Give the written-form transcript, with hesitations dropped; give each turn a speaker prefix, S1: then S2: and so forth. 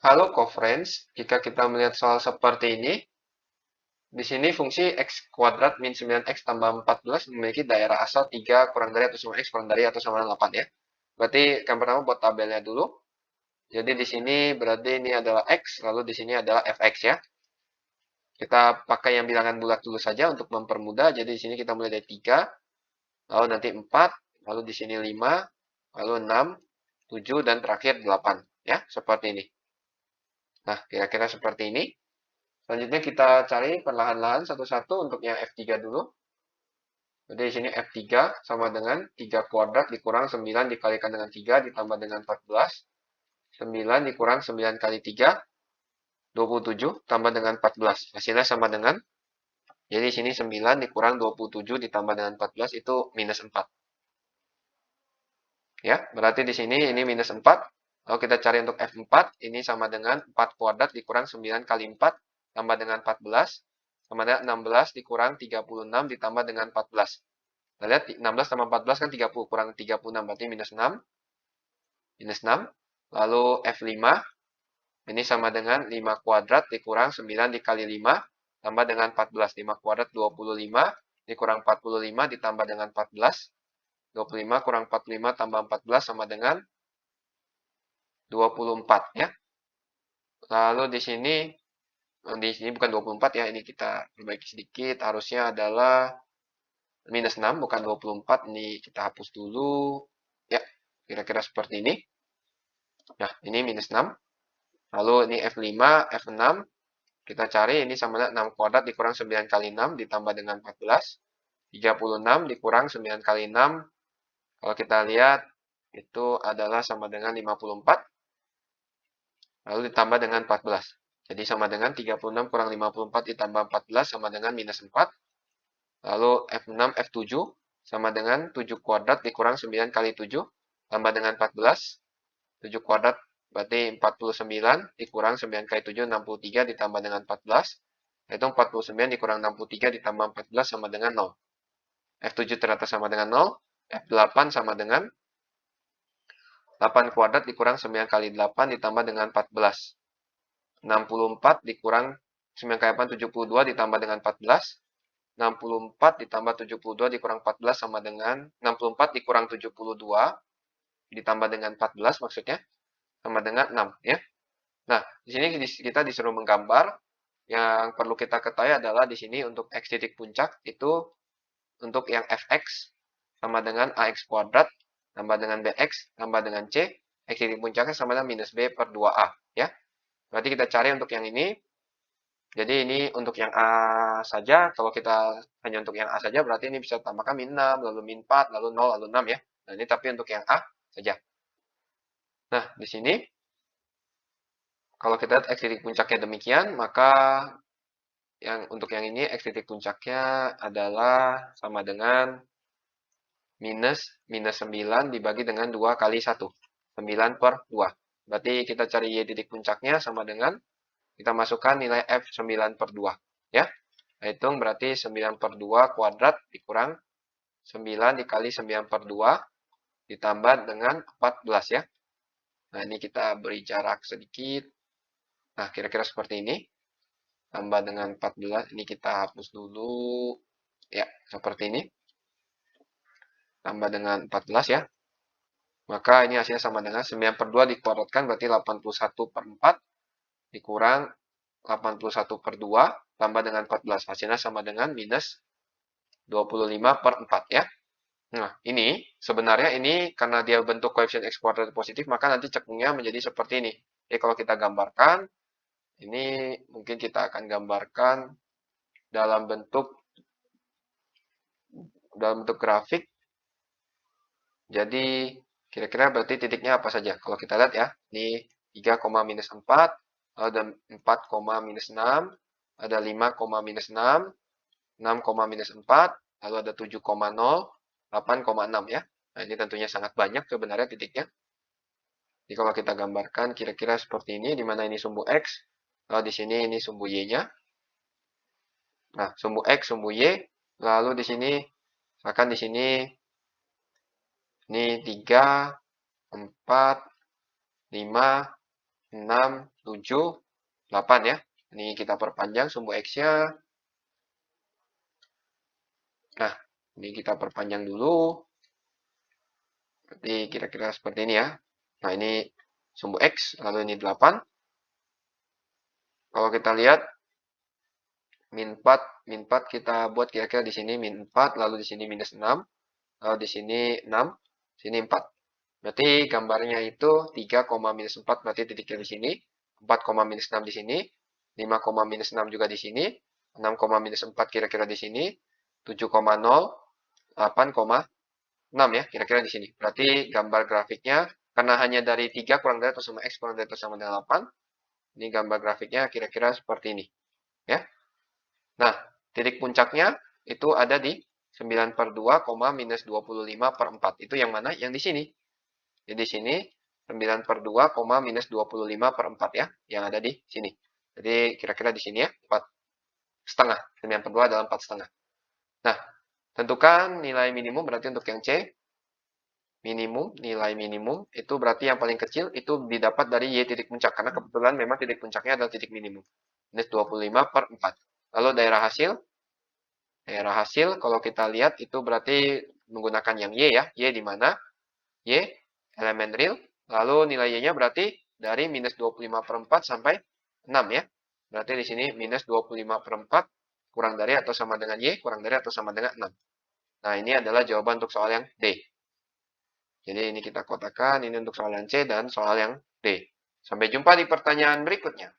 S1: Halo co-friends, jika kita melihat soal seperti ini, di sini fungsi x kuadrat min 9x tambah 14 memiliki daerah asal 3 kurang dari atau sama x kurang dari atau sama dengan 8 ya. Berarti yang pertama buat tabelnya dulu. Jadi di sini berarti ini adalah x, lalu di sini adalah fx ya. Kita pakai yang bilangan bulat dulu saja untuk mempermudah. Jadi di sini kita mulai dari 3, lalu nanti 4, lalu di sini 5, lalu 6, 7, dan terakhir 8 ya, seperti ini. Nah, kira-kira seperti ini. Selanjutnya kita cari perlahan-lahan satu-satu untuk yang F3 dulu. Jadi di sini F3 sama dengan 3 kuadrat dikurang 9 dikalikan dengan 3 ditambah dengan 14. 9 dikurang 9 kali 3, 27 tambah dengan 14. Hasilnya sama dengan, jadi di sini 9 dikurang 27 ditambah dengan 14 itu minus 4. Ya, berarti di sini ini minus 4. Lalu kita cari untuk F4, ini sama dengan 4 kuadrat dikurang 9 kali 4 tambah dengan 14, sama dengan 16 dikurang 36 ditambah dengan 14. Kita lihat 16 tambah 14 kan 30, kurang 36, berarti minus 6. Minus 6. Lalu F5, ini sama dengan 5 kuadrat dikurang 9 dikali 5, tambah dengan 14. 5 kuadrat 25, dikurang 45 ditambah dengan 14. 25 kurang 45 tambah 14 sama dengan 24 ya. Lalu di sini bukan 24 ya, ini kita perbaiki sedikit, harusnya adalah minus 6 bukan 24, ini kita hapus dulu. Ya, kira-kira seperti ini. Nah, ini minus 6. Lalu ini F5, F6, kita cari ini sama dengan 6 kuadrat dikurang 9 kali 6 ditambah dengan 14. 36 dikurang 9 kali 6, kalau kita lihat itu adalah sama dengan 54. Lalu ditambah dengan 14. Jadi sama dengan 36 kurang 54 ditambah 14 sama dengan minus 4. Lalu F6, F7 sama dengan 7 kuadrat dikurang 9 kali 7 tambah dengan 14. 7 kuadrat berarti 49 dikurang 9 kali 7, 63 ditambah dengan 14. Itu 49 dikurang 63 ditambah 14 sama dengan 0. F7 ternyata sama dengan 0. F8 sama dengan 8 kuadrat dikurang 9 kali 8 ditambah dengan 14. 64 dikurang 9 kali 8, 72 ditambah dengan 14. 64 ditambah 72 dikurang 14 sama dengan 64 dikurang 72 ditambah dengan 14 maksudnya sama dengan 6 ya. Nah, di sini kita disuruh menggambar. Yang perlu kita ketahui adalah di sini untuk x titik puncak itu untuk yang fx sama dengan ax kuadrat tambah dengan bx tambah dengan c, x titik puncaknya sama dengan minus b per 2a ya. Berarti kita cari untuk yang ini. Jadi ini untuk yang A saja. Kalau kita hanya untuk yang A saja berarti ini bisa tambahkan min 6, lalu min 4, lalu 0, lalu 6 ya. Nah, ini tapi untuk yang A saja. Nah, di sini kalau kita lihat x titik puncaknya demikian, maka untuk yang ini x titik puncaknya adalah sama dengan minus 9 dibagi dengan 2 kali 1. 9 per 2. Berarti kita cari y titik puncaknya sama dengan kita masukkan nilai f 9 per 2 ya. Hitung berarti 9 per 2 kuadrat dikurang 9 dikali 9 per 2 ditambah dengan 14 ya. Nah, ini kita beri jarak sedikit. Nah, kira-kira seperti ini. Tambah dengan 14, ini kita hapus dulu. Ya, seperti ini. Tambah dengan 14 ya. Maka ini hasilnya sama dengan 9 per 2 dikuadratkan berarti 81 per 4 dikurang 81 per 2 tambah dengan 14. Hasilnya sama dengan minus 25 per 4 ya. Nah, ini sebenarnya ini karena dia bentuk koefisien x kuadrat positif, maka nanti cekungnya menjadi seperti ini. Jadi kalau kita gambarkan, ini mungkin kita akan gambarkan dalam bentuk grafik. Jadi kira-kira berarti titiknya apa saja? Kalau kita lihat ya, ini 3, minus 4, ada 4, minus 6, ada 5, minus 6, 6, minus 4, lalu ada 7,0, 8,6 ya. Nah, ini tentunya sangat banyak sebenarnya titiknya. Jadi kalau kita gambarkan kira-kira seperti ini, di mana ini sumbu X, lalu di sini ini sumbu Y-nya. Nah, sumbu X, sumbu Y, lalu di sini, misalkan di sini, ini 3, 4, 5, 6, 7, 8 ya. Ini kita perpanjang sumbu X-nya. Nah, ini kita perpanjang dulu. Berarti kira-kira seperti ini ya. Nah, ini sumbu X, lalu ini 8. Kalau kita lihat, min 4 kita buat kira-kira di sini min 4, lalu di sini minus 6, lalu di sini 6, sini 4. Berarti gambarnya itu 3, minus 4 berarti titiknya di sini, 4, minus 6 di sini, 5, minus 6 juga di sini, 6, minus 4 kira-kira di sini, 7,0, 8,6 ya, kira-kira di sini. Berarti gambar grafiknya, karena hanya dari 3 kurang dari atau sama X kurang dari atau sama dengan 8, ini gambar grafiknya kira-kira seperti ini. Ya. Nah, titik puncaknya itu ada di 9/2, minus 25/4. Itu yang mana? Yang di sini. Jadi di sini 9/2, minus 25/4 ya, yang ada di sini. Jadi kira-kira di sini ya, 4,5. 9/2 adalah 4,5. Nah, tentukan nilai minimum berarti untuk yang C. Nilai minimum itu berarti yang paling kecil itu didapat dari Y titik puncak. Karena kebetulan memang titik puncaknya adalah titik minimum. Minus 25/4. Lalu daerah hasil kalau kita lihat itu berarti menggunakan yang Y ya. Y di mana? Y elemen real. Lalu nilai Y-nya berarti dari minus 25/4 sampai 6 ya. Berarti di sini minus 25/4 kurang dari atau sama dengan Y, kurang dari atau sama dengan 6. Nah, ini adalah jawaban untuk soal yang D. Jadi ini kita kotakkan, ini untuk soal yang C dan soal yang D. Sampai jumpa di pertanyaan berikutnya.